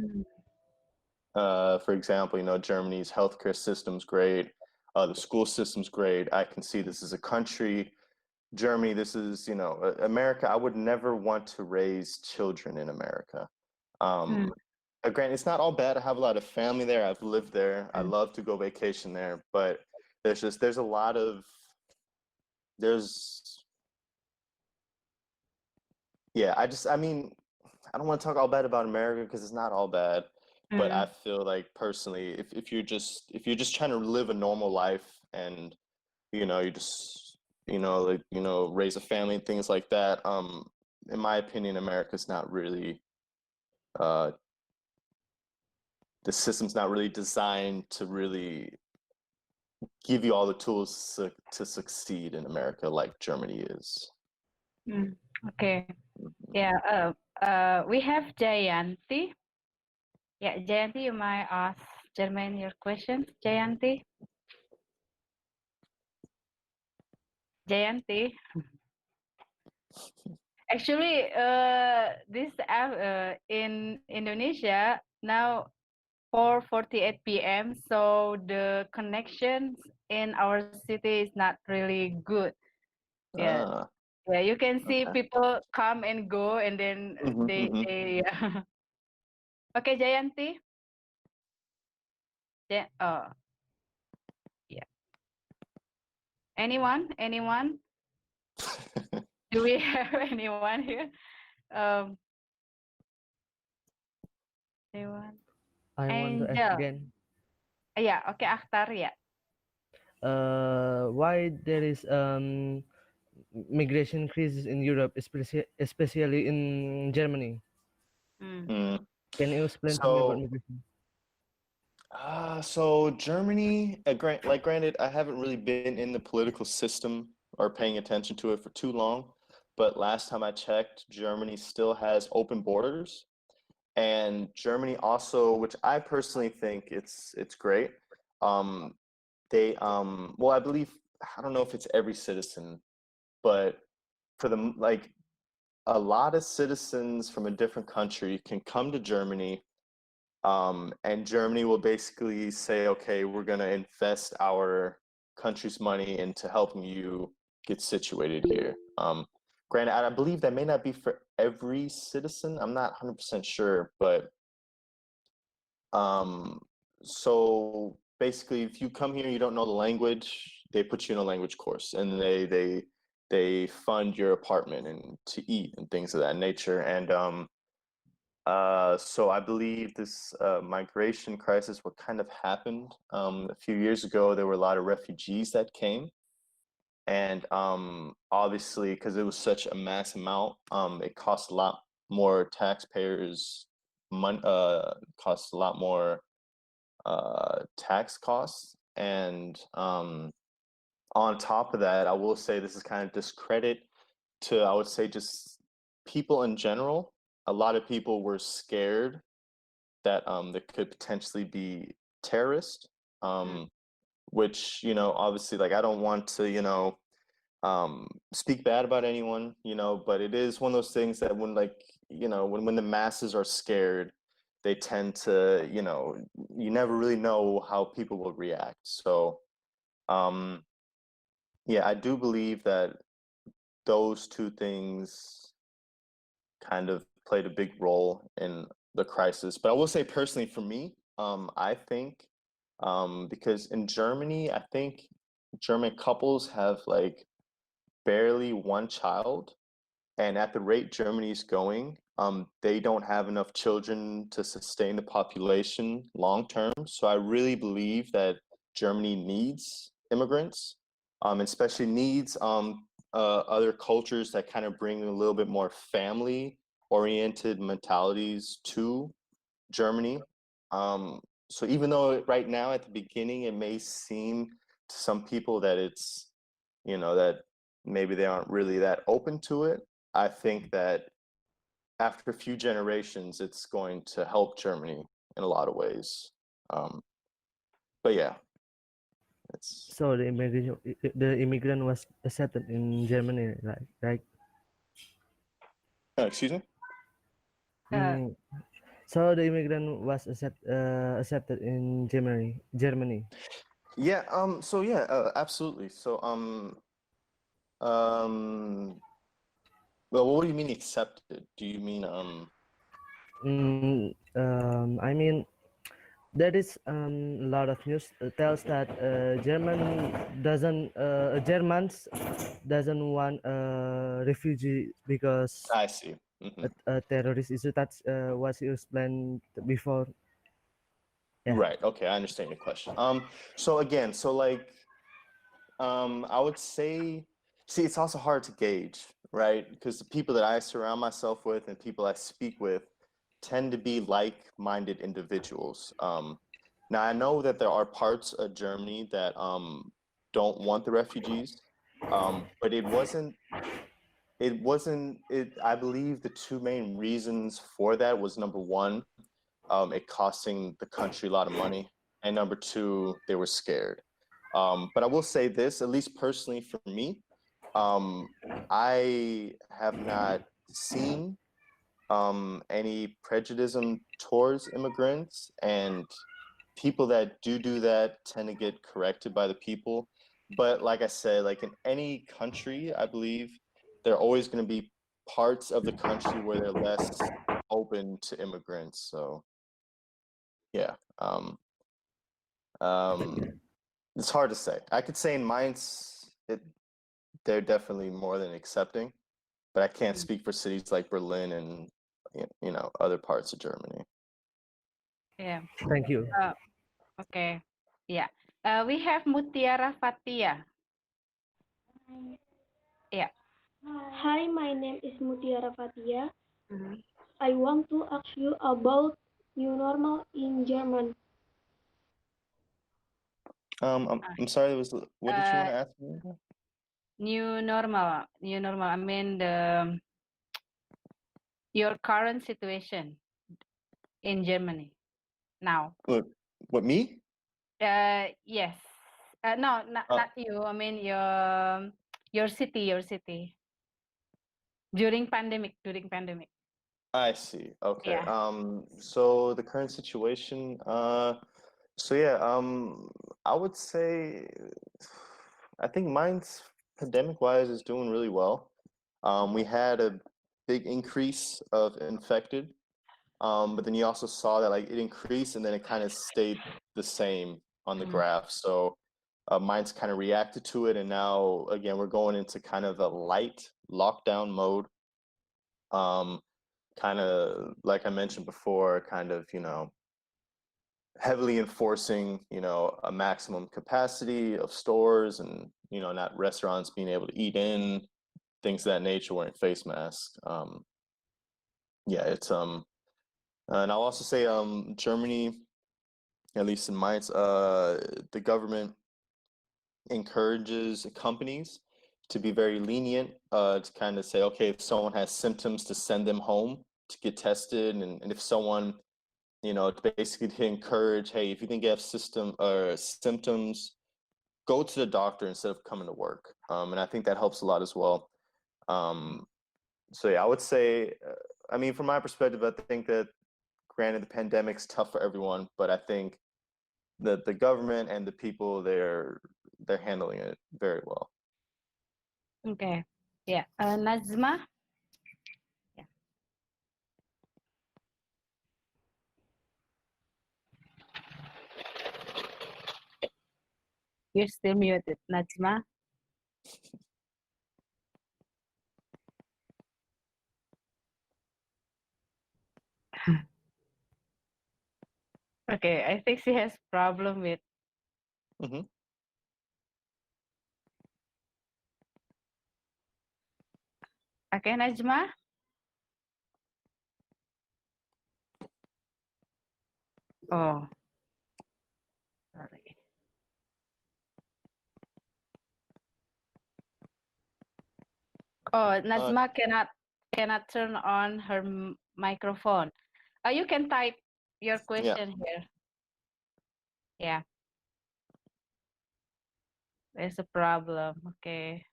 Mm. for example, Germany's healthcare system's great, the school system's great. I can see this as a country. Germany, this is, America. I would never want to raise children in America. Mm. Granted, it's not all bad. I have a lot of family there. I've lived there. I Mm. love to go vacation there, but there's a lot of there's yeah. I mean, I don't want to talk all bad about America because it's not all bad, but I Mm. feel like personally, if you're just trying to live a normal life and you just like raise a family and things like that, in my opinion, America's not really uh the system's not really designed to really give you all the tools to succeed in America like Germany is. Mm. Okay. Yeah. We have Jayanti. Yeah, Jayanti, you might ask Jermaine your question. Jayanti. Jayanti. Actually, this app in Indonesia now 4:48 p.m. So the connections in our city is not really good. Yeah, Ah, yeah. You can see okay. people come and go, and then Hmm. yeah. Okay, Jayanti. Oh, yeah. Anyone? Anyone? Do we have anyone here? Um, anyone? I want to ask Angel. again, Yeah. Okay, Akhtar. Yeah. why there is migration crisis in Europe, especially in Germany. Mm. Mm. Can you explain to me about So, migration? so Germany, granted, I haven't really been in the political system or paying attention to it for too long, but last time I checked, Germany still has open borders, and Germany also, which I personally think it's great. Um, well, I believe I don't know if it's every citizen, but for the like a lot of citizens from a different country can come to Germany, and Germany will basically say, okay, we're going to invest our country's money into helping you get situated here. Granted, I believe that may not be for every citizen. I'm not 100% sure, but um, so basically, if you come here and you don't know the language, they put you in a language course, and they fund your apartment and to eat and things of that nature. And so I believe this migration crisis, what kind of happened a few years ago, there were a lot of refugees that came. And obviously, because it was such a mass amount, it cost a lot more taxpayers costs a lot more tax costs. And on top of that, I will say this is kind of discredit to, I would say, just people in general. A lot of people were scared that there could potentially be terrorists, which, you know, obviously, like, I don't want to, you know, speak bad about anyone, you know, but it is one of those things that when, like, you know, when the masses are scared, they tend to, you know, you never really know how people will react. So, yeah, I do believe that those two things kind of played a big role in the crisis. But I will say personally for me, I think because in Germany, I think German couples have like barely one child, and at the rate Germany's going, they don't have enough children to sustain the population long term. So I really believe that Germany needs immigrants, especially needs other cultures that kind of bring a little bit more family-oriented mentalities to Germany. So even though right now at the beginning it may seem to some people that it's, you know, that maybe they aren't really that open to it, I think that after a few generations, it's going to help Germany in a lot of ways. But yeah, it's So the immigrant was accepted in Germany, right? excuse me. Mm, so the immigrant was accepted in Germany. Yeah. So yeah. Absolutely. So well, what do you mean accepted? Do you mean I mean, there is a lot of news tells that Germans doesn't want refugee because I see. a terrorist issue. That's what you explained before. Yeah. Right. Okay, I understand your question. So again, so like, I would say, see, it's also hard to gauge, right? Because the people that I surround myself with and people I speak with tend to be like-minded individuals. Now I know that there are parts of Germany that don't want the refugees, but I believe the two main reasons for that was number one, it costing the country a lot of money, and number two, they were scared. But I will say this, at least personally for me, I have not seen any prejudice towards immigrants, and people that do that tend to get corrected by the people. But like I said, like in any country, I believe there are always going to be parts of the country where they're less open to immigrants. So yeah, it's hard to say. I could say in Mainz, they're definitely more than accepting, but I can't speak for cities like Berlin and you know, other parts of Germany. Yeah. Thank you. Okay. Yeah. We have Mutiara Fatia. Yeah. Hi, my name is Mutiara Fatia. I want to ask you about new normal in German. I'm sorry. What did you want to ask me? New normal. New normal. I mean your current situation in Germany now. What me? Yes. No, not you. I mean your city. During pandemic. I see. Okay. Yeah. So the current situation, so yeah, I would say I think mine's pandemic wise is doing really well. We had a big increase of infected, but then you also saw that like it increased and then it kind of stayed the same on the graph. So mine's kind of reacted to it, and now again we're going into kind of a light lockdown mode. Kind of like I mentioned before, kind of, you know, heavily enforcing, you know, a maximum capacity of stores and, you know, not restaurants being able to eat in, things of that nature, wearing face masks. yeah, it's and I'll also say Germany, at least in mine, the government encourages companies to be very lenient, to kind of say, okay, if someone has symptoms, to send them home to get tested, and if someone, basically to encourage, hey, if you think you have symptoms, go to the doctor instead of coming to work. And I think that helps a lot as well. So yeah, I would say, I mean, from my perspective, I think that granted the pandemic's tough for everyone, but I think that the government and the people, they're handling it very well. Okay. Yeah. Najma? Yeah. You're still muted, Najma. Okay, I think she has problem with. Mm-hmm. Okay, Najma. Oh, sorry. Oh, Najma cannot turn on her microphone. You can type your question here. Yeah. There's a problem. Okay.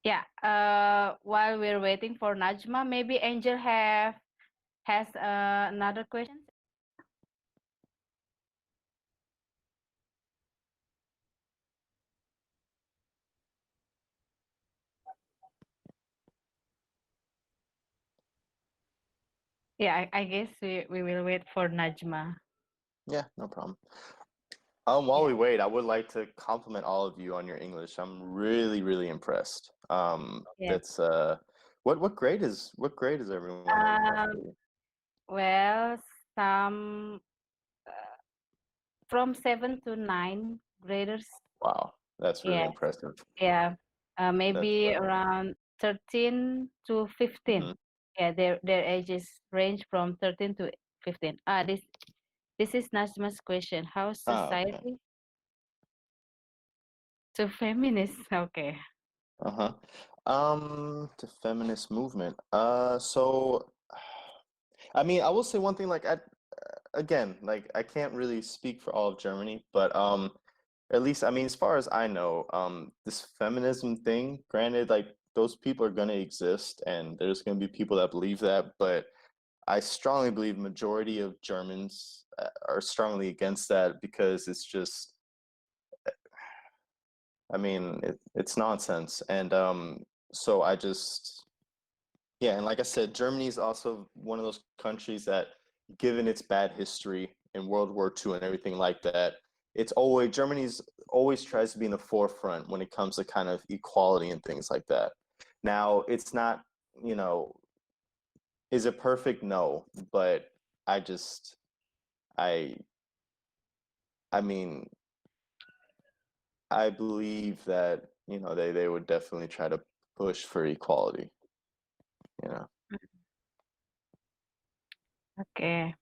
Yeah. While we're waiting for Najma, maybe Angel has another question. Yeah, I guess we will wait for Najma. Yeah, no problem. While we wait, I would like to compliment all of you on your English. I'm really, really impressed. That's what grade is everyone in roughly? Well, some from 7 to 9 graders. Wow, that's really impressive. Yeah. Maybe around 13 to 15. Yeah, their ages range from 13 to 15. This is Najma's question. How society to feminist? Okay. To feminist movement. So, I mean, I will say one thing. Like, again, like I can't really speak for all of Germany, but at least, I mean, as far as I know, this feminism thing. Granted, like those people are gonna exist, and there's gonna be people that believe that, but I strongly believe majority of Germans are strongly against that because it's just, I mean, it's nonsense. And so I just, yeah, and like I said, Germany is also one of those countries that, given its bad history in World War II and everything like that, Germany's always tries to be in the forefront when it comes to kind of equality and things like that. Now, it's not, is it perfect? No, but I just, I mean, I believe that, they would definitely try to push for equality, Okay.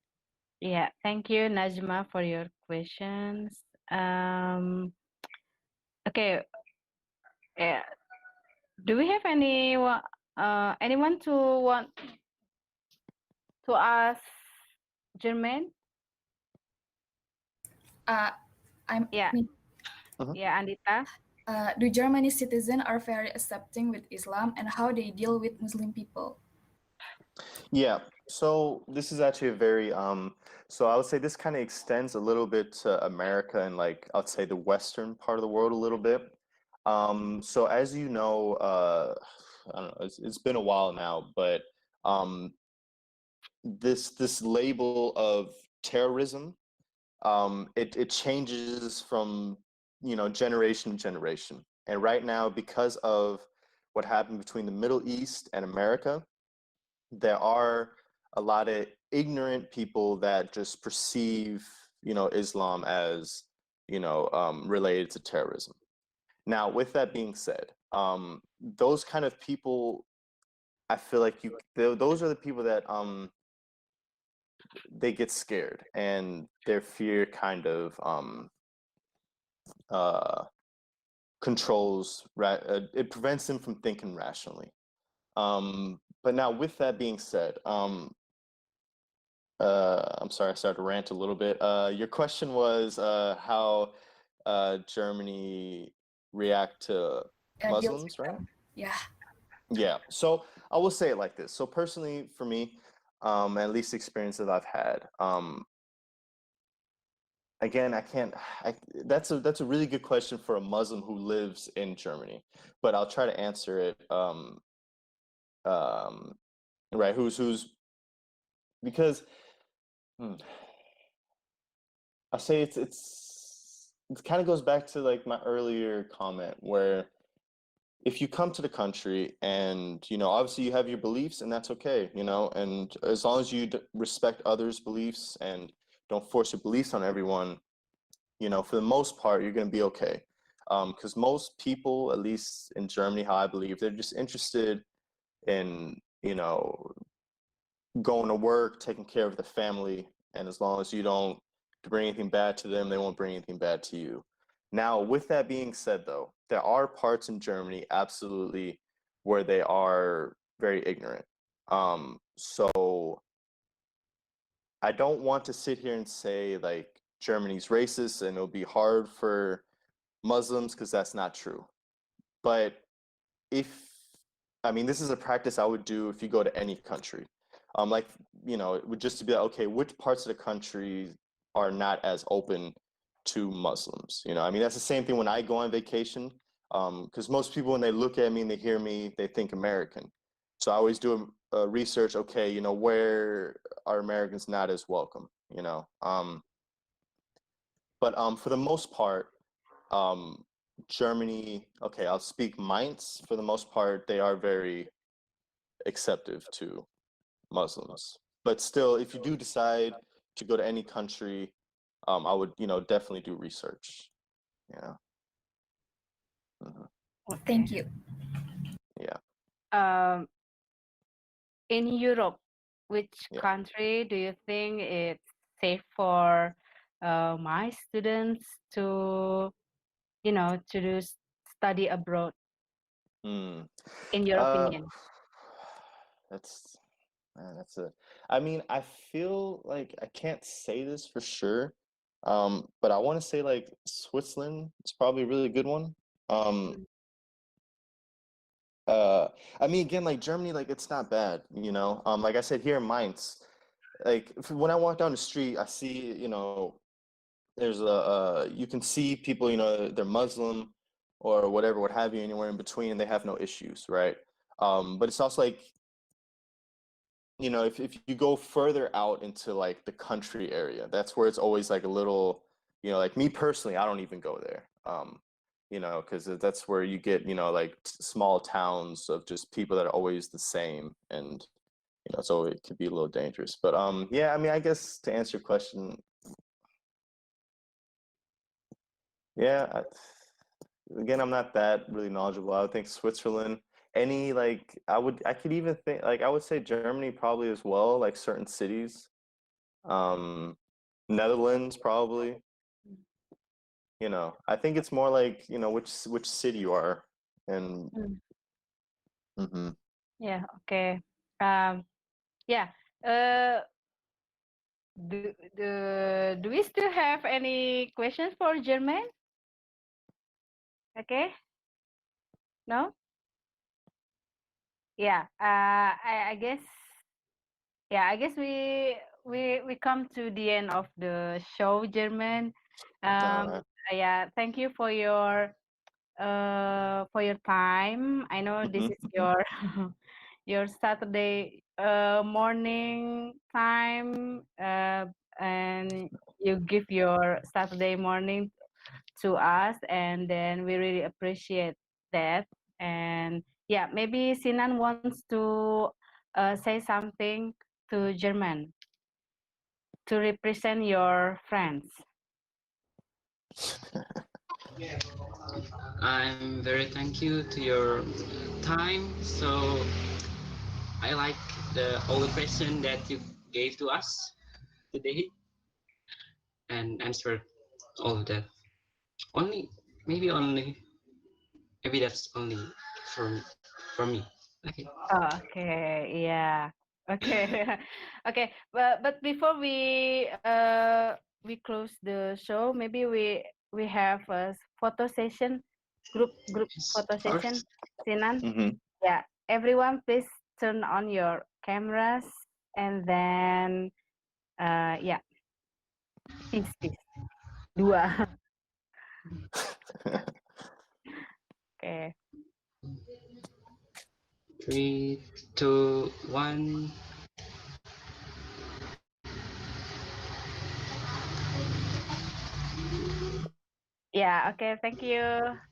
Yeah. Thank you, Najma, for your questions. Okay. Yeah. Do we have anyone to want to ask Jermaine? I'm Yeah. me. Yeah, Andita. Do Germany's citizens are very accepting with Islam and how they deal with Muslim people? Yeah. So this is actually a very so I would say this kind of extends a little bit to America and, like, I'd say the Western part of the world a little bit. So as you know, I don't know, it's been a while now, but this label of terrorism, it changes from, generation to generation. And right now, because of what happened between the Middle East and America, there are a lot of ignorant people that just perceive, Islam as, related to terrorism. Now, with that being said, those kind of people, I feel like those are the people that they get scared and their fear kind of controls, it prevents them from thinking rationally. But now, with that being said, I'm sorry, I started to rant a little bit. Your question was how Germany react to Deals Muslims, with right? them. Yeah. Yeah. So I will say it like this. So personally, for me, at least experience that I've had, again, that's a really good question for a Muslim who lives in Germany, but I'll try to answer it. Right? Who's because I say it kind of goes back to like my earlier comment where if you come to the country and obviously you have your beliefs and that's okay, and as long as you respect others' beliefs and don't force your beliefs on everyone, for the most part you're going to be okay, because most people, at least in Germany, how I believe, they're just interested in going to work, taking care of the family, and as long as you don't bring anything bad to them, they won't bring anything bad to you. Now, with that being said, though, there are parts in Germany absolutely where they are very ignorant. So I don't want to sit here and say like Germany's racist and it'll be hard for Muslims, because that's not true. But this is a practice I would do if you go to any country. Like, it would just to be like, okay, which parts of the country are not as open to Muslims? That's the same thing when I go on vacation. Because most people, when they look at me and they hear me, they think American. So I always do a research, okay, where are Americans not as welcome, But for the most part, Germany, okay, I'll speak Mainz. For the most part, they are very acceptive to Muslims. But still, if you do decide to go to any country, I would, definitely do research. Yeah. Mhm. Well, thank you. Yeah. In Europe, which Yeah. country do you think it's safe for my students to, to do study abroad, Hmm. in your opinion? That's I feel like I can't say this for sure, but I want to say like Switzerland is probably a really good one. Um, Mm. again, like Germany, like it's not bad, Like I said, here in Mainz, like when I walk down the street, I see, there's you can see people, they're Muslim or whatever, what have you, anywhere in between, and they have no issues, right? But it's also like, if you go further out into like the country area, that's where it's always like a little, like me personally, I don't even go there. Because that's where you get, like small towns of just people that are always the same, and so it could be a little dangerous. But yeah, I guess to answer your question, yeah, again, I'm not that really knowledgeable. I would think Switzerland, any like I could even think like I would say Germany probably as well, like certain cities. Um, Netherlands probably. I think it's more like, which city you are, and Mm. mhm. Yeah, okay. Yeah. Uh, do we still have any questions for German? Okay. No? Yeah. I guess. Yeah, I guess we come to the end of the show, German. All right. Yeah. Thank you for your time. I know this Mhm. is your your Saturday morning time, and you give your Saturday morning to us, and then we really appreciate that. And yeah, maybe Sinan wants to say something to German to represent your friends. I'm very thank you to your time. So I like all the question that you gave to us today and answered all of that. Only maybe that's only for for me. Okay. Okay, yeah. Okay. Okay. But before we close the show, maybe we have a photo session, group Yes, photo of course. session. Sinan? Mm-hmm. Yeah. Everyone please turn on your cameras and then yeah, peace. Dua. Okay. 3, 2, 1. Yeah, okay, thank you.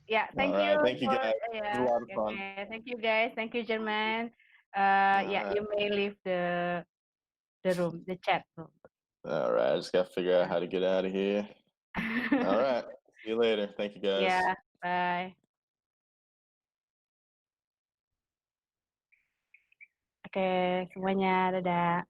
Yeah, All thank you right. Thank you, for guys. It was a yeah, lot of fun. okay, thank you guys. Thank you, German. All Yeah, right. you may leave the room, the chat room. All right. I just got to figure out Yeah. how to get out of here. All right. See you later. Thank you, guys. Yeah, bye. Oke, semuanya, dadah.